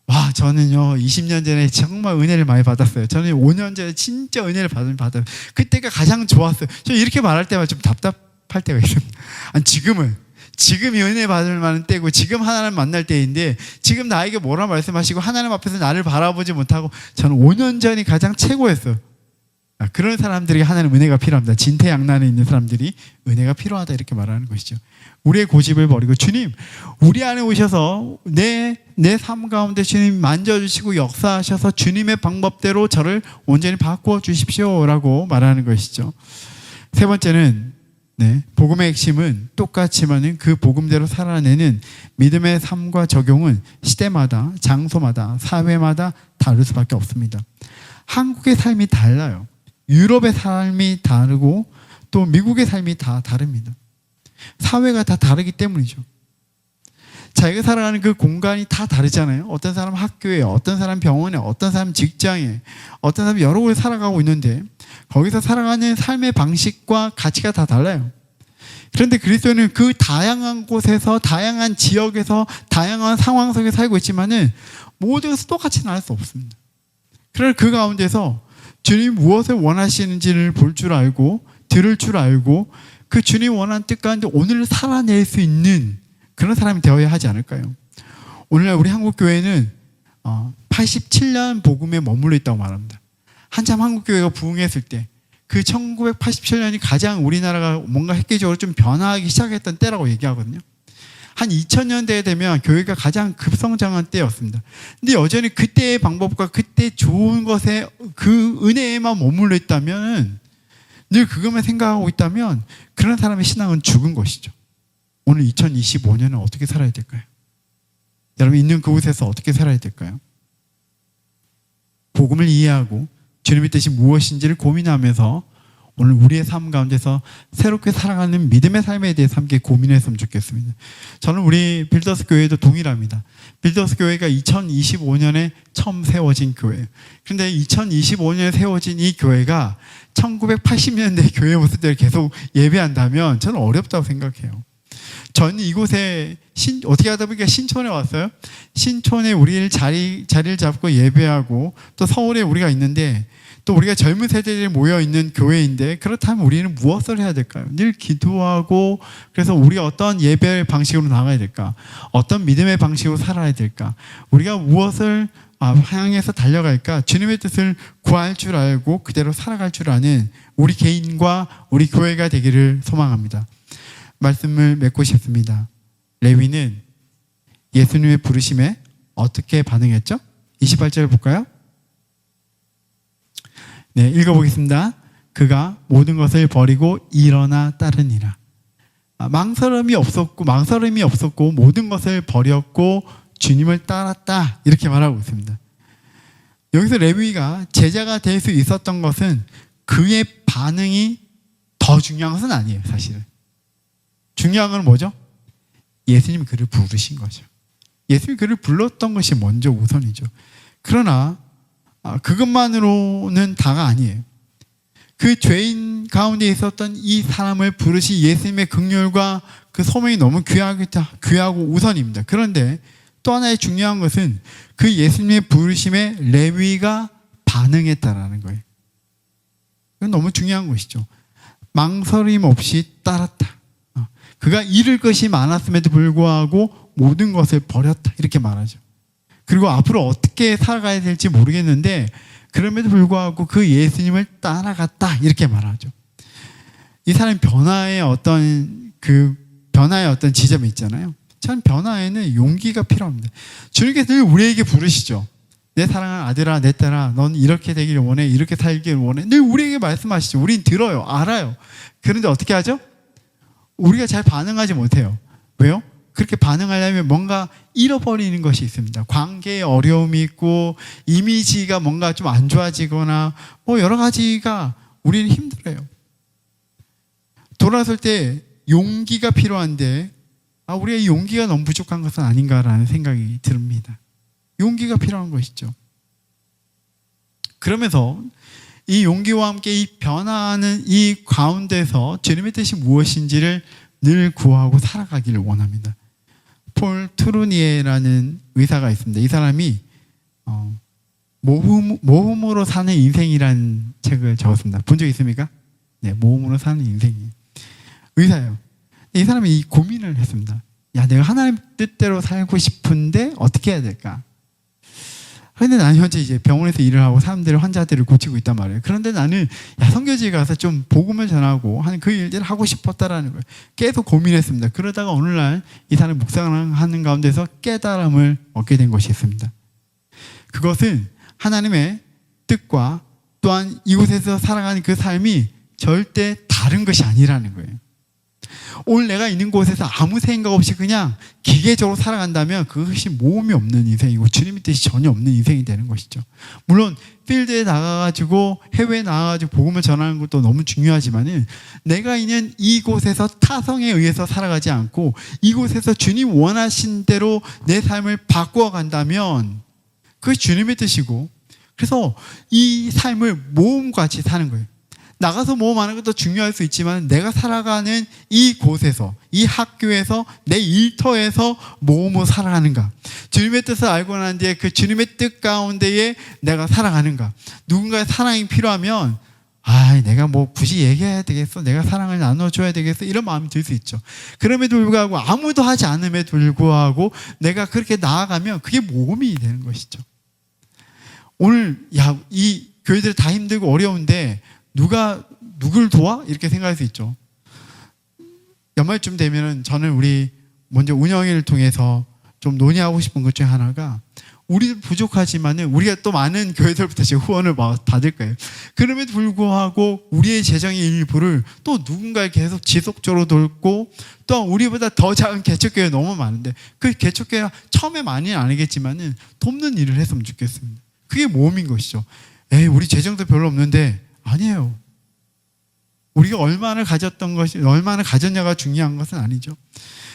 와, 저는요 20년 전에 정말 은혜를 많이 받았어요. 저는 5년 전에 진짜 은혜를 받았어요. 그때가 가장 좋았어요. 저 이렇게 말할 때마다 좀 답답할 때가 있습니다. 아니, 지금이 은혜 받을 만한 때고 지금 하나님 만날 때인데 지금 나에게 뭐라 말씀하시고 하나님 앞에서 나를 바라보지 못하고 저는 5년 전이 가장 최고였어요. 그런 사람들이 하나님 은혜가 필요합니다. 진퇴양난에 있는 사람들이 은혜가 필요하다 이렇게 말하는 것이죠. 우리의 고집을 버리고 주님 우리 안에 오셔서 내 삶 가운데 주님 만져주시고 역사하셔서 주님의 방법대로 저를 온전히 바꾸어 주십시오라고 말하는 것이죠. 세 번째는 복음의 핵심은 똑같지만 그 복음대로 살아내는 믿음의 삶과 적용은 시대마다 장소마다 사회마다 다를 수밖에 없습니다. 한국의 삶이 달라요. 유럽의 삶이 다르고 또 미국의 삶이 다 다릅니다. 사회가 다 다르기 때문이죠. 자기가 살아가는 그 공간이 다 다르잖아요. 어떤 사람 학교에, 어떤 사람 병원에, 어떤 사람 직장에, 어떤 사람 여러 곳에 살아가고 있는데 거기서 살아가는 삶의 방식과 가치가 다 달라요. 그런데 그리스도는 그 다양한 곳에서 다양한 지역에서 다양한 상황 속에 살고 있지만은 모든 것을 똑같이는 할 수 없습니다. 그러나 그 가운데서 주님 무엇을 원하시는지를 볼 줄 알고 들을 줄 알고 그 주님 원하는 뜻 가운데 오늘을 살아낼 수 있는 그런 사람이 되어야 하지 않을까요? 오늘날 우리 한국교회는 87년 복음에 머물러 있다고 말합니다. 한참 한국교회가 부흥했을 때 그 1987년이 가장 우리나라가 뭔가 획기적으로 좀 변화하기 시작했던 때라고 얘기하거든요. 한 2000년대에 되면 교회가 가장 급성장한 때였습니다. 근데 여전히 그때의 방법과 그때 좋은 것에 그 은혜에만 머물러 있다면 늘 그것만 생각하고 있다면 그런 사람의 신앙은 죽은 것이죠. 오늘 2025년은 어떻게 살아야 될까요? 여러분 있는 그곳에서 어떻게 살아야 될까요? 복음을 이해하고 주님의 뜻이 무엇인지를 고민하면서 오늘 우리의 삶 가운데서 새롭게 살아가는 믿음의 삶에 대해서 함께 고민했으면 좋겠습니다. 저는 우리 빌더스 교회도 동일합니다. 빌더스 교회가 2025년에 처음 세워진 교회예요. 그런데 2025년에 세워진 이 교회가 1980년대 교회 모습대로 계속 예배한다면 저는 어렵다고 생각해요. 저는 이곳에 어떻게 하다 보니까 신촌에 왔어요. 신촌에 우리를 자리를 잡고 예배하고 또 서울에 우리가 있는데 또 우리가 젊은 세대들이 모여있는 교회인데 그렇다면 우리는 무엇을 해야 될까요? 늘 기도하고 그래서 우리가 어떤 예배 방식으로 나가야 될까? 어떤 믿음의 방식으로 살아야 될까? 우리가 무엇을 향해서 달려갈까? 주님의 뜻을 구할 줄 알고 그대로 살아갈 줄 아는 우리 개인과 우리 교회가 되기를 소망합니다. 말씀을 맺고 싶습니다. 레위는 예수님의 부르심에 어떻게 반응했죠? 28절 볼까요? 네, 읽어보겠습니다. 그가 모든 것을 버리고 일어나 따르니라. 망설임이 없었고 모든 것을 버렸고 주님을 따랐다 이렇게 말하고 있습니다. 여기서 레위가 제자가 될 수 있었던 것은 그의 반응이 더 중요한 것은 아니에요. 사실은 중요한 건 뭐죠? 예수님이 그를 부르신 거죠. 예수님이 그를 불렀던 것이 먼저 우선이죠. 그러나 그것만으로는 다가 아니에요. 그 죄인 가운데 있었던 이 사람을 부르신 예수님의 긍휼과 그 소명이 너무 귀하고 우선입니다. 그런데 또 하나의 중요한 것은 그 예수님의 부르심에 레위가 반응했다라는 거예요. 그건 너무 중요한 것이죠. 망설임 없이 따랐다. 그가 잃을 것이 많았음에도 불구하고 모든 것을 버렸다 이렇게 말하죠. 그리고 앞으로 어떻게 살아가야 될지 모르겠는데 그럼에도 불구하고 그 예수님을 따라갔다 이렇게 말하죠. 이 사람이 변화의 어떤 지점이 있잖아요. 참 변화에는 용기가 필요합니다. 주님께서 늘 우리에게 부르시죠. 내 사랑하는 아들아, 내 딸아, 넌 이렇게 되기를 원해, 이렇게 살기를 원해. 늘 우리에게 말씀하시죠. 우린 들어요, 알아요. 그런데 어떻게 하죠? 우리가 잘 반응하지 못해요. 왜요? 그렇게 반응하려면 뭔가 잃어버리는 것이 있습니다. 관계에 어려움이 있고 이미지가 뭔가 좀 안 좋아지거나 여러 가지가 우리는 힘들어요. 돌아설 때 용기가 필요한데 우리가 이 용기가 너무 부족한 것은 아닌가라는 생각이 듭니다. 용기가 필요한 것이죠. 그러면서 이 용기와 함께 이 변화하는 이 가운데서 주님의 뜻이 무엇인지를 늘 구하고 살아가기를 원합니다. 폴 트루니에라는 의사가 있습니다. 이 사람이 모험으로 사는 인생이라는 책을 적었습니다. 본 적 있습니까? 네, 모험으로 사는 인생이. 의사예요. 이 사람이 이 고민을 했습니다. 내가 하나님 뜻대로 살고 싶은데 어떻게 해야 될까? 그런데 나는 현재 이제 병원에서 일을 하고 사람들의 환자들을 고치고 있단 말이에요. 그런데 나는 성교지에 가서 좀 복음을 전하고 하는 그 일들을 하고 싶었다라는 거예요. 계속 고민했습니다. 그러다가 어느 날 이 사람을 묵상하는 가운데서 깨달음을 얻게 된 것이 있습니다. 그것은 하나님의 뜻과 또한 이곳에서 살아가는 그 삶이 절대 다른 것이 아니라는 거예요. 오늘 내가 있는 곳에서 아무 생각 없이 그냥 기계적으로 살아간다면 그것이 모험이 없는 인생이고 주님의 뜻이 전혀 없는 인생이 되는 것이죠. 물론 필드에 나가가지고 해외에 나가가지고 복음을 전하는 것도 너무 중요하지만은 내가 있는 이곳에서 타성에 의해서 살아가지 않고 이곳에서 주님 원하신 대로 내 삶을 바꾸어 간다면 그것이 주님의 뜻이고, 그래서 이 삶을 모험같이 사는 거예요. 나가서 모험하는 것도 중요할 수 있지만 내가 살아가는 이곳에서, 이 학교에서, 내 일터에서 모험으로 살아가는가, 주님의 뜻을 알고 난 뒤에 그 주님의 뜻 가운데에 내가 살아가는가. 누군가의 사랑이 필요하면 내가 뭐 굳이 얘기해야 되겠어, 내가 사랑을 나눠줘야 되겠어, 이런 마음이 들 수 있죠. 그럼에도 불구하고 아무도 하지 않음에도 불구하고 내가 그렇게 나아가면 그게 모험이 되는 것이죠. 오늘 이 교회들 다 힘들고 어려운데 누가 누굴 도와? 이렇게 생각할 수 있죠. 연말쯤 되면은 저는 우리 먼저 운영회를 통해서 좀 논의하고 싶은 것 중에 하나가, 우리도 부족하지만은 우리가 또 많은 교회들부터 지금 후원을 받을 거예요. 그럼에도 불구하고 우리의 재정의 일부를 또 누군가 계속 지속적으로 돕고, 또 우리보다 더 작은 개척교회 너무 많은데 그 개척교회가 처음에 많이는 아니겠지만은 돕는 일을 했으면 좋겠습니다. 그게 모험인 것이죠. 우리 재정도 별로 없는데, 아니에요. 우리가 얼마나 가졌냐가 중요한 것은 아니죠.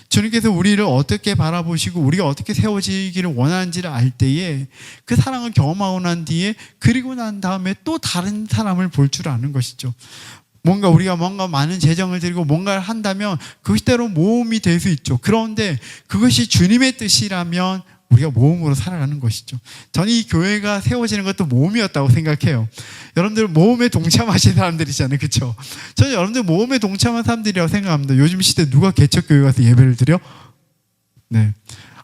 주님께서 우리를 어떻게 바라보시고 우리가 어떻게 세워지기를 원하는지를 알 때에 그 사랑을 경험하고 난 뒤에, 그리고 난 다음에 또 다른 사람을 볼 줄 아는 것이죠. 우리가 많은 재정을 들이고 뭔가를 한다면 그것이 때로 모험이 될 수 있죠. 그런데 그것이 주님의 뜻이라면 우리가 모험으로 살아가는 것이죠. 저는 이 교회가 세워지는 것도 모험이었다고 생각해요. 여러분들 모험에 동참하신 사람들이잖아요. 그렇죠? 저는 여러분들 모험에 동참한 사람들이라고 생각합니다. 요즘 시대 누가 개척교회 가서 예배를 드려? 네.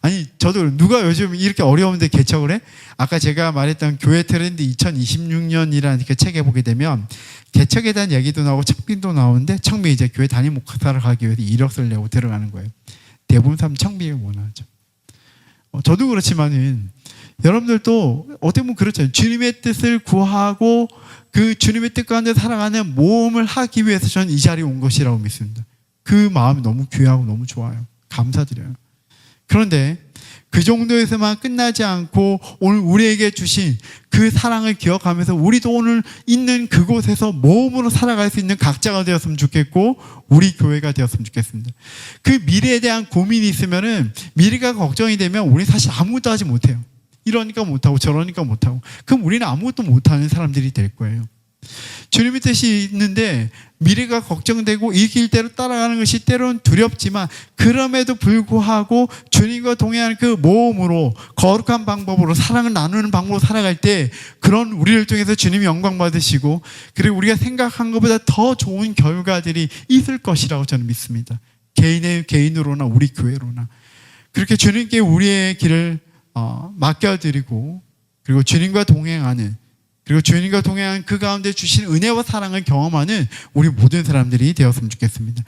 아니, 저도 누가 요즘 이렇게 어려운데 개척을 해? 아까 제가 말했던 교회 트렌드 2026년이라는 그 책에 보게 되면 개척에 대한 얘기도 나오고 청빙도 나오는데, 청빙 이제 교회 담임 목사를 가기 위해서 이력서를 내고 들어가는 거예요. 대부분 사람 청빙을 원하죠. 저도 그렇지만은 여러분들도 어떻게 보면 그렇잖아요. 주님의 뜻을 구하고 그 주님의 뜻 가운데 살아가는 모험을 하기 위해서 저는 이 자리에 온 것이라고 믿습니다. 그 마음이 너무 귀하고 너무 좋아요. 감사드려요. 그런데 그 정도에서만 끝나지 않고 오늘 우리에게 주신 그 사랑을 기억하면서 우리도 오늘 있는 그곳에서 모험으로 살아갈 수 있는 각자가 되었으면 좋겠고, 우리 교회가 되었으면 좋겠습니다. 그 미래에 대한 고민이 있으면은, 미래가 걱정이 되면 우리 사실 아무것도 하지 못해요. 이러니까 못하고 저러니까 못하고, 그럼 우리는 아무것도 못하는 사람들이 될 거예요. 주님의 뜻이 있는데 미래가 걱정되고 이 길대로 따라가는 것이 때로는 두렵지만, 그럼에도 불구하고 주님과 동행하는 그 모험으로, 거룩한 방법으로, 사랑을 나누는 방법으로 살아갈 때 그런 우리를 통해서 주님이 영광 받으시고, 그리고 우리가 생각한 것보다 더 좋은 결과들이 있을 것이라고 저는 믿습니다. 개인으로나 우리 교회로나 그렇게 주님께 우리의 길을 맡겨드리고, 그리고 주님과 동행하는, 그리고 주님과 동행한 그 가운데 주신 은혜와 사랑을 경험하는 우리 모든 사람들이 되었으면 좋겠습니다.